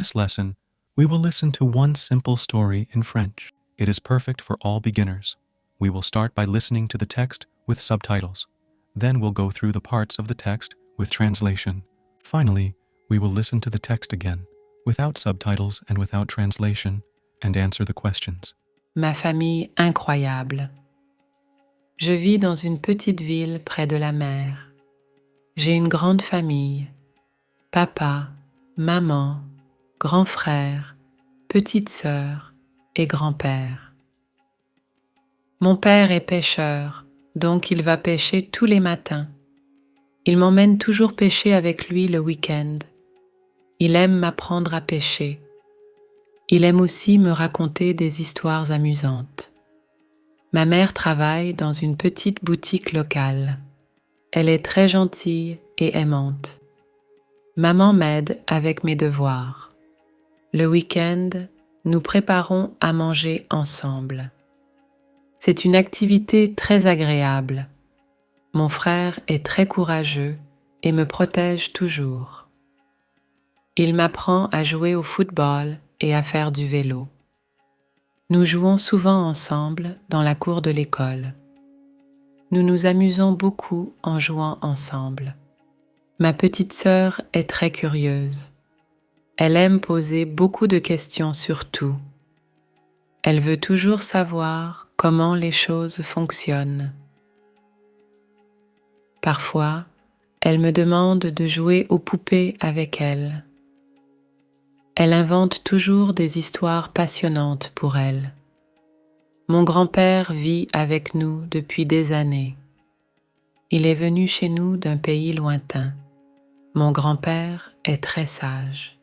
this lesson, we will listen to one simple story in French. It is perfect for all beginners. We will start by listening to the text with subtitles. Then we'll go through the parts of the text with translation. Finally, we will listen to the text again, without subtitles and without translation, and answer the questions. Ma famille incroyable. Je vis dans une petite ville près de la mer. J'ai une grande famille. Papa, maman, grand frère, petite sœur et grand-père. Mon père est pêcheur, donc il va pêcher tous les matins. Il m'emmène toujours pêcher avec lui le week-end. Il aime m'apprendre à pêcher. Il aime aussi me raconter des histoires amusantes. Ma mère travaille dans une petite boutique locale. Elle est très gentille et aimante. Maman m'aide avec mes devoirs. Le week-end, nous préparons à manger ensemble. C'est une activité très agréable. Mon frère est très courageux et me protège toujours. Il m'apprend à jouer au football et à faire du vélo. Nous jouons souvent ensemble dans la cour de l'école. Nous nous amusons beaucoup en jouant ensemble. Ma petite sœur est très curieuse. Elle aime poser beaucoup de questions sur tout. Elle veut toujours savoir comment les choses fonctionnent. Parfois, elle me demande de jouer aux poupées avec elle. Elle invente toujours des histoires passionnantes pour elle. Mon grand-père vit avec nous depuis des années. Il est venu chez nous d'un pays lointain. Mon grand-père est très sage.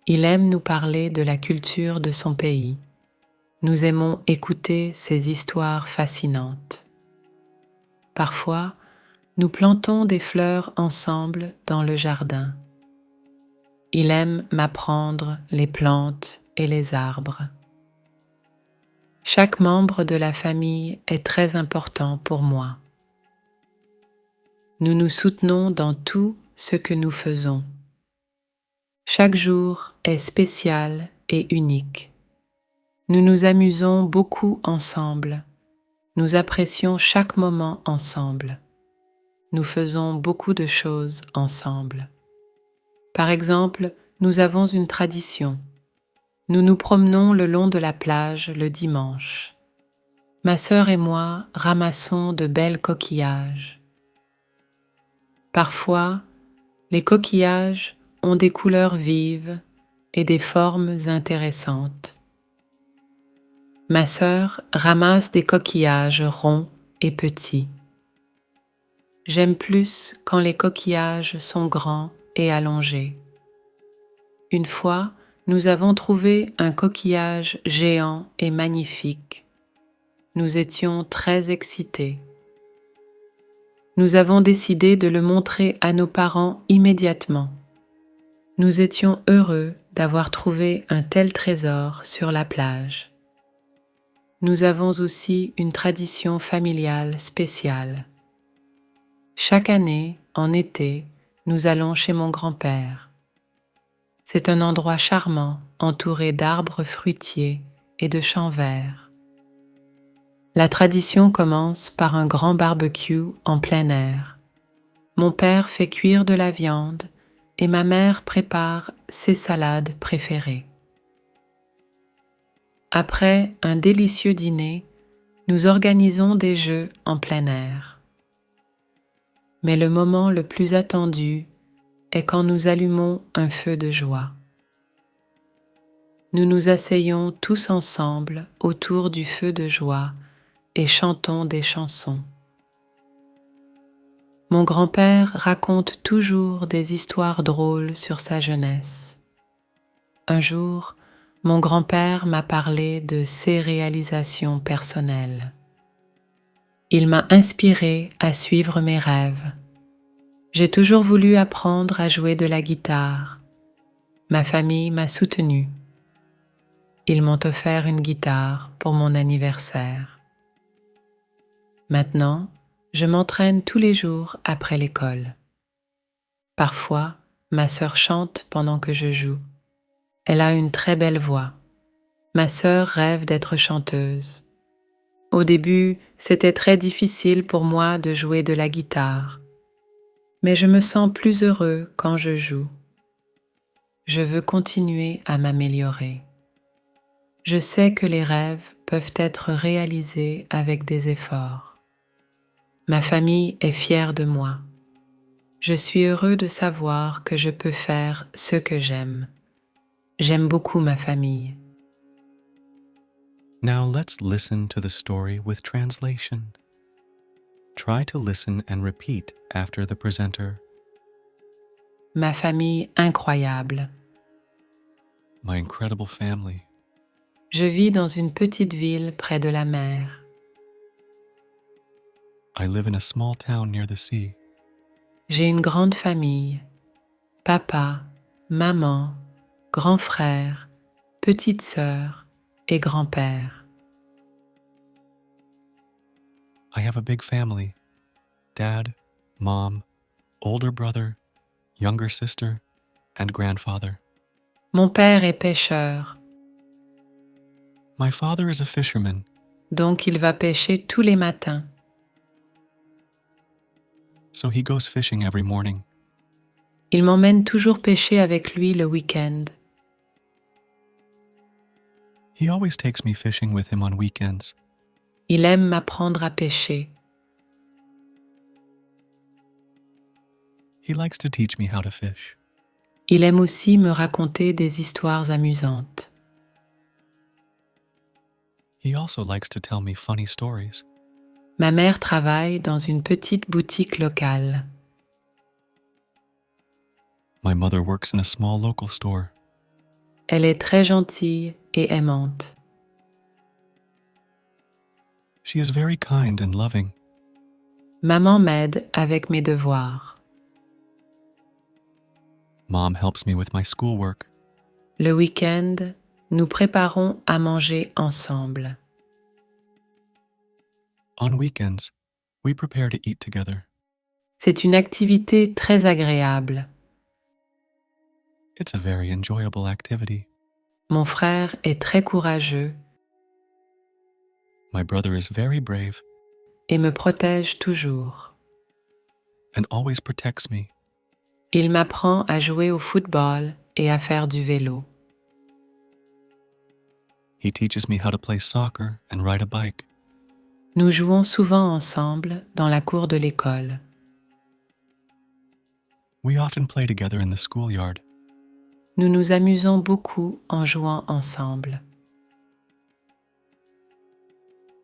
Il aime nous parler de la culture de son pays. Nous aimons écouter ses histoires fascinantes. Parfois, nous plantons des fleurs ensemble dans le jardin. Il aime m'apprendre les plantes et les arbres. Chaque membre de la famille est très important pour moi. Nous nous soutenons dans tout ce que nous faisons. Chaque jour est spécial et unique. Nous nous amusons beaucoup ensemble. Nous apprécions chaque moment ensemble. Nous faisons beaucoup de choses ensemble. Par exemple, nous avons une tradition. Nous nous promenons le long de la plage le dimanche. Ma sœur et moi ramassons de belles coquillages. Parfois, les coquillages ont des couleurs vives et des formes intéressantes. Ma sœur ramasse des coquillages ronds et petits. J'aime plus quand les coquillages sont grands et allongés. Une fois, nous avons trouvé un coquillage géant et magnifique. Nous étions très excités. Nous avons décidé de le montrer à nos parents immédiatement. Nous étions heureux d'avoir trouvé un tel trésor sur la plage. Nous avons aussi une tradition familiale spéciale. Chaque année, en été, nous allons chez mon grand-père. C'est un endroit charmant, entouré d'arbres fruitiers et de champs verts. La tradition commence par un grand barbecue en plein air. Mon père fait cuire de la viande et ma mère prépare ses salades préférées. Après un délicieux dîner, nous organisons des jeux en plein air. Mais le moment le plus attendu est quand nous allumons un feu de joie. Nous nous asseyons tous ensemble autour du feu de joie et chantons des chansons. Mon grand-père raconte toujours des histoires drôles sur sa jeunesse. Un jour, mon grand-père m'a parlé de ses réalisations personnelles. Il m'a inspiré à suivre mes rêves. J'ai toujours voulu apprendre à jouer de la guitare. Ma famille m'a soutenue. Ils m'ont offert une guitare pour mon anniversaire. Maintenant, je m'entraîne tous les jours après l'école. Parfois, ma sœur chante pendant que je joue. Elle a une très belle voix. Ma sœur rêve d'être chanteuse. Au début, c'était très difficile pour moi de jouer de la guitare, mais je me sens plus heureux quand je joue. Je veux continuer à m'améliorer. Je sais que les rêves peuvent être réalisés avec des efforts. Ma famille est fière de moi. Je suis heureux de savoir que je peux faire ce que j'aime. J'aime beaucoup ma famille. Now let's listen to the story with translation. Try to listen and repeat after the presenter. Ma famille incroyable. My incredible family. Je vis dans une petite ville près de la mer. I live in a small town near the sea. J'ai une grande famille. Papa, maman, grand frère, petite sœur et grand-père. I have a big family. Dad, mom, older brother, younger sister, and grandfather. Mon père est pêcheur, My father is a fisherman, donc il va pêcher tous les matins. so he goes fishing every morning. Il m'emmène toujours pêcher avec lui le week-end. He always takes me fishing with him on weekends. Il aime m'apprendre à pêcher. He likes to teach me how to fish. Il aime aussi me raconter des histoires amusantes. He also likes to tell me funny stories. Ma mère travaille dans une petite boutique locale. My mother works in a small local store. Elle est très gentille et aimante. She is very kind and loving. Maman m'aide avec mes devoirs. Mom helps me with my schoolwork. Le week-end, nous préparons à manger ensemble. On weekends, we prepare to eat together. C'est une activité très agréable. It's a very enjoyable activity. Mon frère est très courageux My brother is very brave et me protège toujours. and always protects me. Il m'apprend à jouer au football et à faire du vélo. He teaches me how to play soccer and ride a bike. Nous jouons souvent ensemble dans la cour de l'école. We often play together in the schoolyard. Nous nous amusons beaucoup en jouant ensemble.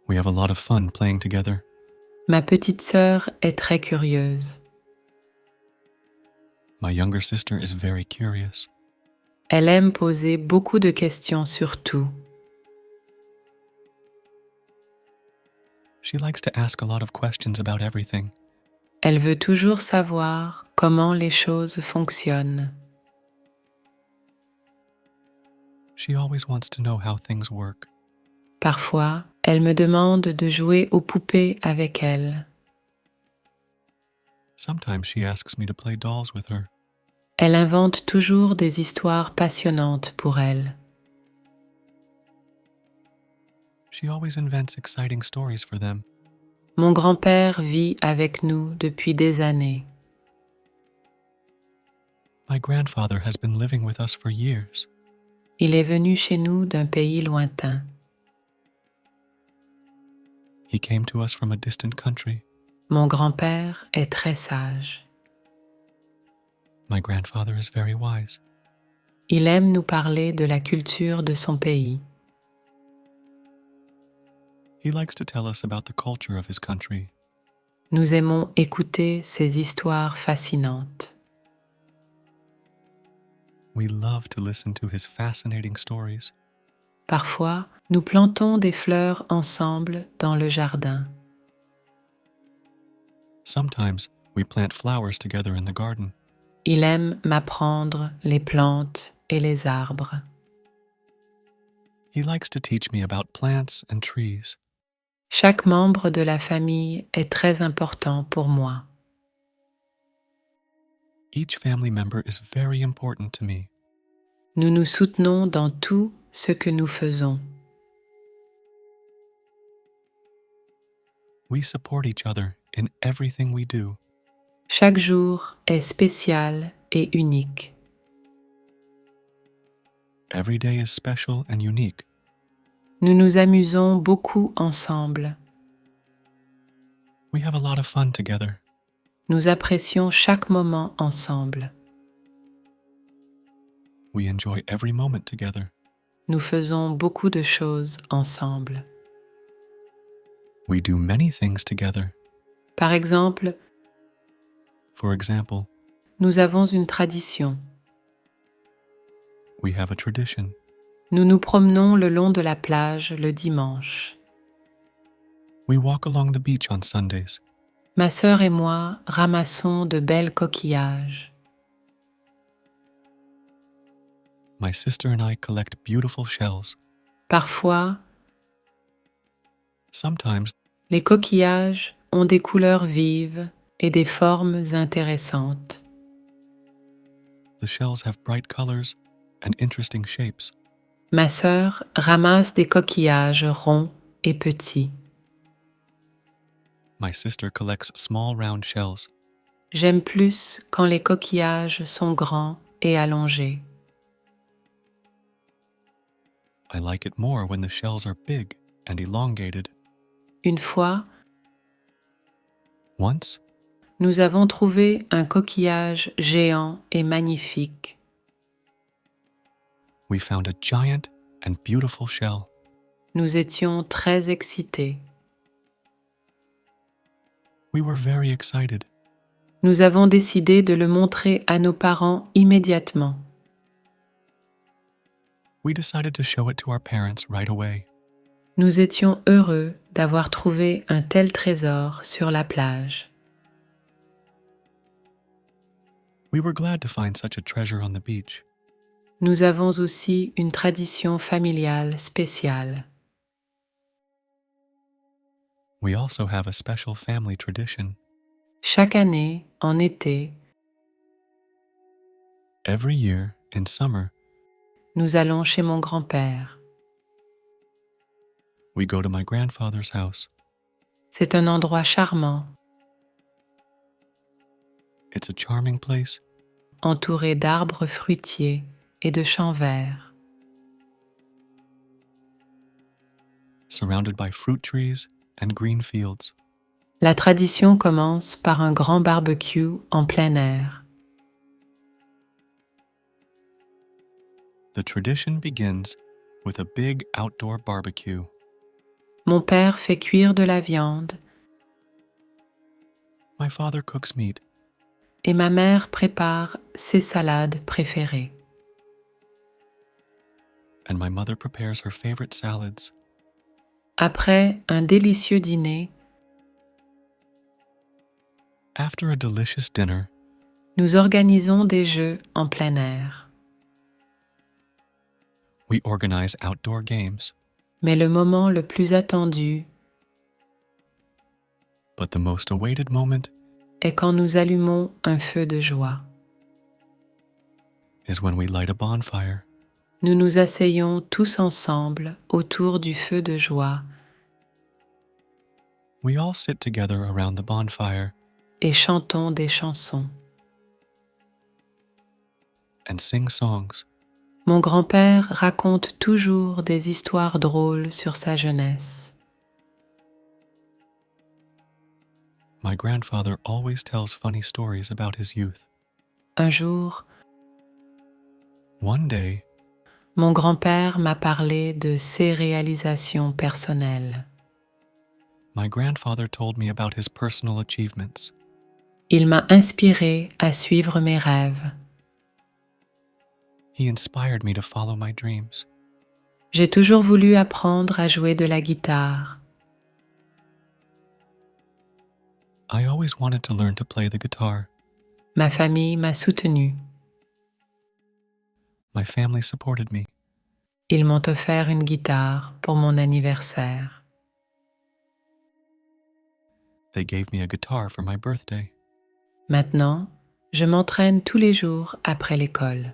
We have a lot of fun playing together. Ma petite sœur est très curieuse. My younger sister is very curious. Elle aime poser beaucoup de questions sur tout. She likes to ask a lot of questions about everything. Elle veut toujours savoir comment les choses fonctionnent. She always wants to know how things work. Parfois, elle me demande de jouer aux poupées avec elle. Sometimes she asks me to play dolls with her. Elle invente toujours des histoires passionnantes pour elle. She always invents exciting stories for them. Mon grand-père vit avec nous depuis des années. My grandfather has been living with us for years. Il est venu chez nous d'un pays lointain. He came to us from a distant country. Mon grand-père est très sage. My grandfather is very wise. Il aime nous parler de la culture de son pays. He likes to tell us about the culture of his country. Nous aimons écouter ces histoires fascinantes. We love to listen to his fascinating stories. Parfois, nous plantons des fleurs ensemble dans le jardin. Sometimes we plant flowers together in the garden. Il aime m'apprendre les plantes et les arbres. He likes to teach me about plants and trees. Chaque membre de la famille est très important pour moi. Each family member is very important to me. Nous nous soutenons dans tout ce que nous faisons. We support each other in everything we do. Chaque jour est spécial et unique. Every day is special and unique. Nous nous amusons beaucoup ensemble. We have a lot of fun together. Nous apprécions chaque moment ensemble. We enjoy every moment together. Nous faisons beaucoup de choses ensemble. We do many things together. Par exemple, For example, nous avons une tradition. we have a tradition. Nous nous promenons le long de la plage le dimanche. We walk along the beach on Sundays. Ma sœur et moi ramassons de belles coquillages. My sister and I collect beautiful shells. Parfois, Sometimes les coquillages ont des couleurs vives et des formes intéressantes. the shells have bright colors and interesting shapes. Ma sœur ramasse des coquillages ronds et petits. My sister collects small round shells. J'aime plus quand les coquillages sont grands et allongés. I like it more when the shells are big and elongated. Une fois, Once, nous avons trouvé un coquillage géant et magnifique. we found a giant and beautiful shell. Nous étions très excités. We were very excited. Nous avons décidé de le montrer à nos parents immédiatement. We decided to show it to our parents right away. Nous étions heureux d'avoir trouvé un tel trésor sur la plage. We were glad to find such a treasure on the beach. Nous avons aussi une tradition familiale spéciale. We also have a special family tradition. Chaque année, en été, Every year, in summer, nous allons chez mon grand-père. we go to my grandfather's house. C'est un endroit charmant, It's a charming place, entouré d'arbres fruitiers et de champs verts. surrounded by fruit trees and green fields. La tradition commence par un grand barbecue en plein air. The tradition begins with a big outdoor barbecue. Mon père fait cuire de la viande My father cooks meat, et ma mère prépare ses salades préférées. and my mother prepares her favorite salads. Après un délicieux dîner, After a delicious dinner, nous organisons des jeux en plein air. we organize outdoor games, Mais le moment le plus attendu but the most awaited moment est quand nous allumons un feu de joie. is when we light a bonfire. Nous nous asseyons tous ensemble autour du feu de joie We all sit together around the bonfire et chantons des chansons. and sing songs. Mon grand-père raconte toujours des histoires drôles sur sa jeunesse. My grandfather always tells funny stories about his youth. Un jour, One day, mon grand-père m'a parlé de ses réalisations personnelles. my grandfather told me about his personal achievements. Il m'a inspiré à suivre mes rêves. He inspired me to follow my dreams. J'ai toujours voulu apprendre à jouer de la guitare. I always wanted to learn to play the guitar. Ma famille m'a soutenu. My family supported me. Ils m'ont offert une guitare pour mon anniversaire. They gave me a guitar for my birthday. Maintenant, je m'entraîne tous les jours après l'école.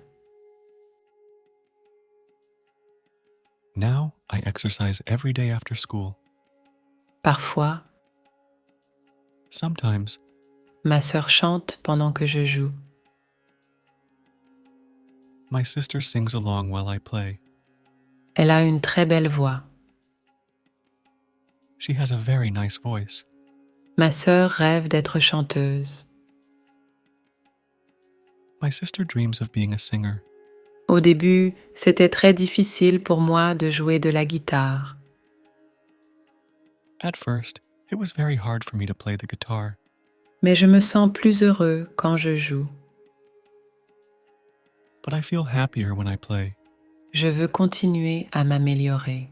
Now I exercise every day after school. Parfois, Sometimes ma sœur chante pendant que je joue. my sister sings along while I play. Elle a une très belle voix. She has a very nice voice. Ma sœur rêve d'être chanteuse. My sister dreams of being a singer. Au début, c'était très difficile pour moi de jouer de la guitare. At first, it was very hard for me to play the guitar, Mais je me sens plus heureux quand je joue. but I feel happier when I play. Je veux continuer à m'améliorer.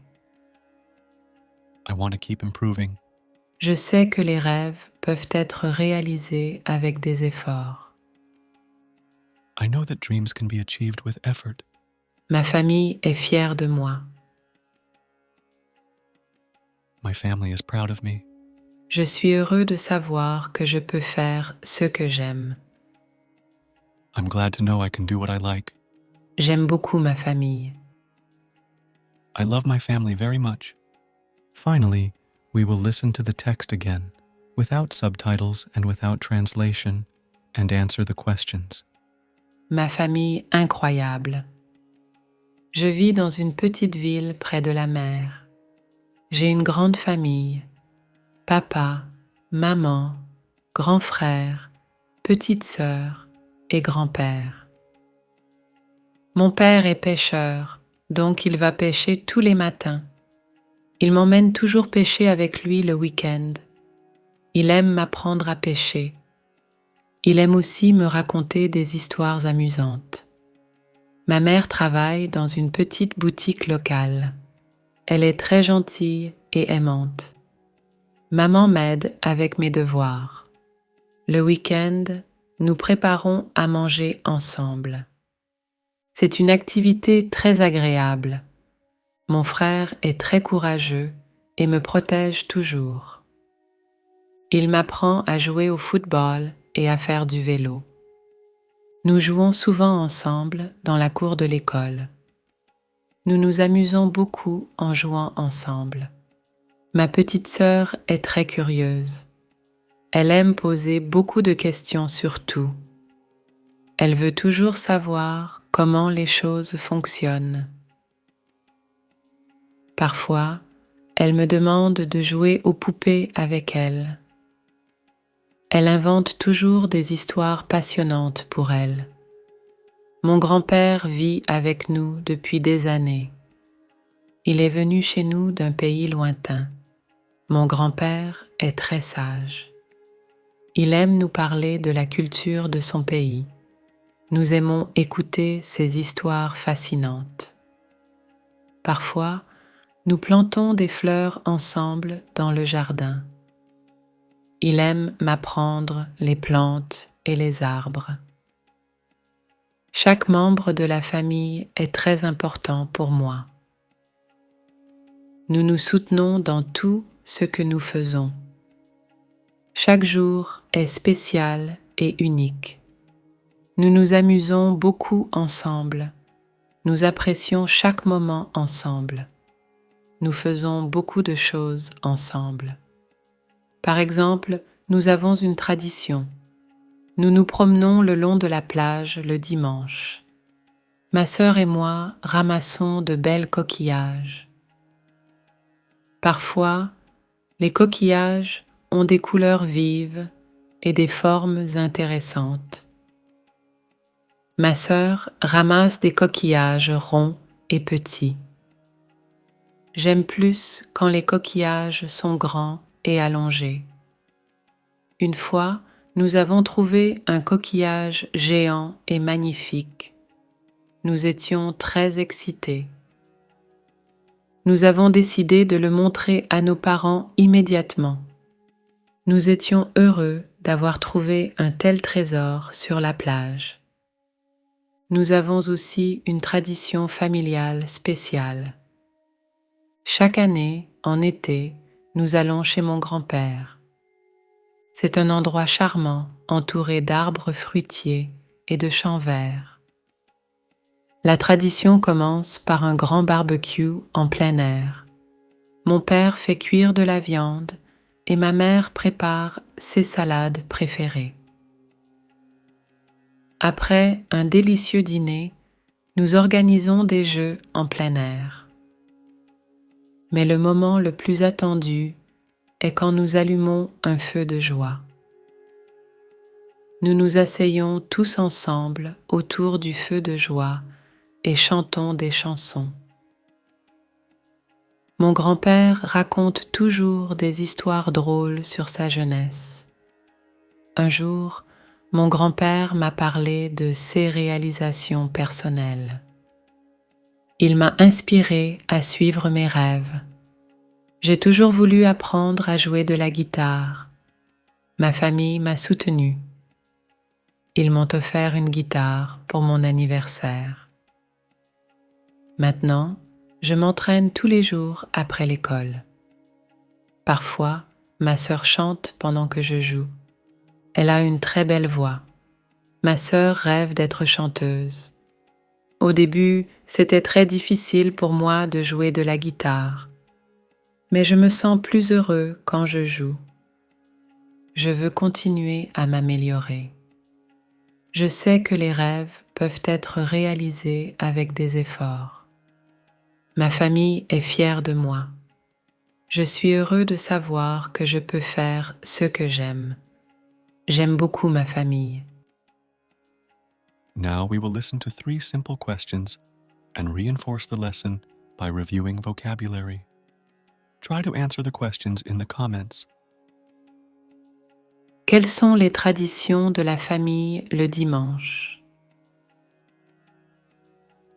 I want to keep improving. Je sais que les rêves peuvent être réalisés avec des efforts. I know that dreams can be achieved with effort. Ma famille est fière de moi. My family is proud of me. Je suis heureux de savoir que je peux faire ce que j'aime. I'm glad to know I can do what I like. J'aime beaucoup ma famille. I love my family very much. Finally, we will listen to the text again, without subtitles and without translation, and answer the questions. Ma famille incroyable. Je vis dans une petite ville près de la mer. J'ai une grande famille. Papa, maman, grand frère, petite sœur et grand-père. Mon père est pêcheur, donc il va pêcher tous les matins. Il m'emmène toujours pêcher avec lui le week-end. Il aime m'apprendre à pêcher. Il aime aussi me raconter des histoires amusantes. Ma mère travaille dans une petite boutique locale. Elle est très gentille et aimante. Maman m'aide avec mes devoirs. Le week-end, nous préparons à manger ensemble. C'est une activité très agréable. Mon frère est très courageux et me protège toujours. Il m'apprend à jouer au football et à faire du vélo. Nous jouons souvent ensemble dans la cour de l'école. Nous nous amusons beaucoup en jouant ensemble. Ma petite sœur est très curieuse. Elle aime poser beaucoup de questions sur tout. Elle veut toujours savoir comment les choses fonctionnent. Parfois, elle me demande de jouer aux poupées avec elle. Elle invente toujours des histoires passionnantes pour elle. Mon grand-père vit avec nous depuis des années. Il est venu chez nous d'un pays lointain. Mon grand-père est très sage. Il aime nous parler de la culture de son pays. Nous aimons écouter ses histoires fascinantes. Parfois, nous plantons des fleurs ensemble dans le jardin. Il aime m'apprendre les plantes et les arbres. Chaque membre de la famille est très important pour moi. Nous nous soutenons dans tout ce que nous faisons. Chaque jour est spécial et unique. Nous nous amusons beaucoup ensemble. Nous apprécions chaque moment ensemble. Nous faisons beaucoup de choses ensemble. Par exemple, nous avons une tradition. Nous nous promenons le long de la plage le dimanche. Ma sœur et moi ramassons de belles coquillages. Parfois, les coquillages ont des couleurs vives et des formes intéressantes. Ma sœur ramasse des coquillages ronds et petits. J'aime plus quand les coquillages sont grands et allongés. Une fois, nous avons trouvé un coquillage géant et magnifique. Nous étions très excités. Nous avons décidé de le montrer à nos parents immédiatement. Nous étions heureux d'avoir trouvé un tel trésor sur la plage. Nous avons aussi une tradition familiale spéciale. Chaque année, en été, nous allons chez mon grand-père. C'est un endroit charmant, entouré d'arbres fruitiers et de champs verts. La tradition commence par un grand barbecue en plein air. Mon père fait cuire de la viande et ma mère prépare ses salades préférées. Après un délicieux dîner, nous organisons des jeux en plein air. Mais le moment le plus attendu est quand nous allumons un feu de joie. Nous nous asseyons tous ensemble autour du feu de joie et chantons des chansons. Mon grand-père raconte toujours des histoires drôles sur sa jeunesse. Un jour, mon grand-père m'a parlé de ses réalisations personnelles. Il m'a inspiré à suivre mes rêves. J'ai toujours voulu apprendre à jouer de la guitare. Ma famille m'a soutenue. Ils m'ont offert une guitare pour mon anniversaire. Maintenant, je m'entraîne tous les jours après l'école. Parfois, ma sœur chante pendant que je joue. Elle a une très belle voix. Ma sœur rêve d'être chanteuse. Au début, c'était très difficile pour moi de jouer de la guitare, mais je me sens plus heureux quand je joue. Je veux continuer à m'améliorer. Je sais que les rêves peuvent être réalisés avec des efforts. Ma famille est fière de moi. Je suis heureux de savoir que je peux faire ce que j'aime. J'aime beaucoup ma famille. Now we will listen to 3 simple questions and reinforce the lesson by reviewing vocabulary. Try to answer the questions in the comments. Quelles sont les traditions de la famille le dimanche?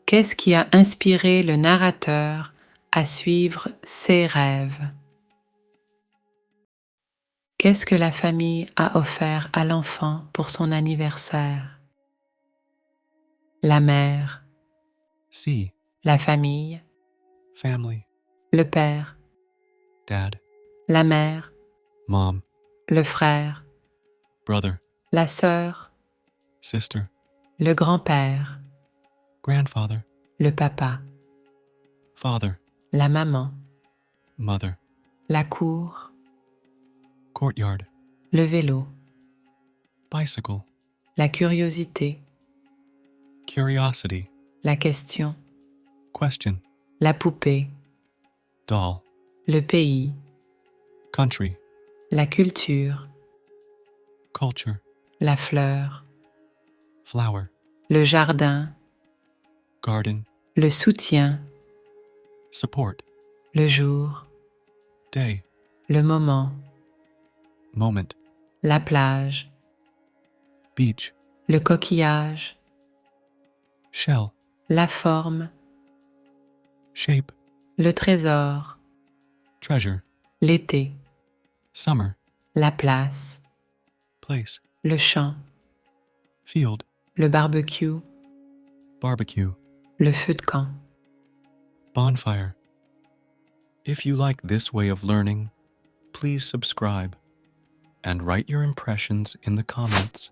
Qu'est-ce qui a inspiré le narrateur à suivre ses rêves? Qu'est-ce que la famille a offert à l'enfant pour son anniversaire? La mère, C. la famille, Family. le père, Dad. la mère, Mom. le frère, Brother. la sœur, Sister. le grand-père, Grandfather. le papa, Father. la maman, Mother. la cour, Courtyard. le vélo, Bicycle. la curiosité, Curiosity. la question, Question. la poupée, Doll. le pays, Country. la culture, Culture. la fleur, Flower. le jardin, Garden. le soutien, Support. le jour, Day. le moment, Moment. la plage, Beach. le coquillage, Shell. la forme, Shape. le trésor, Treasure. l'été, Summer. la place, Place. le champ, Field. le barbecue, Barbecue. le feu de camp. Bonfire. If you like this way of learning, please subscribe and write your impressions in the comments.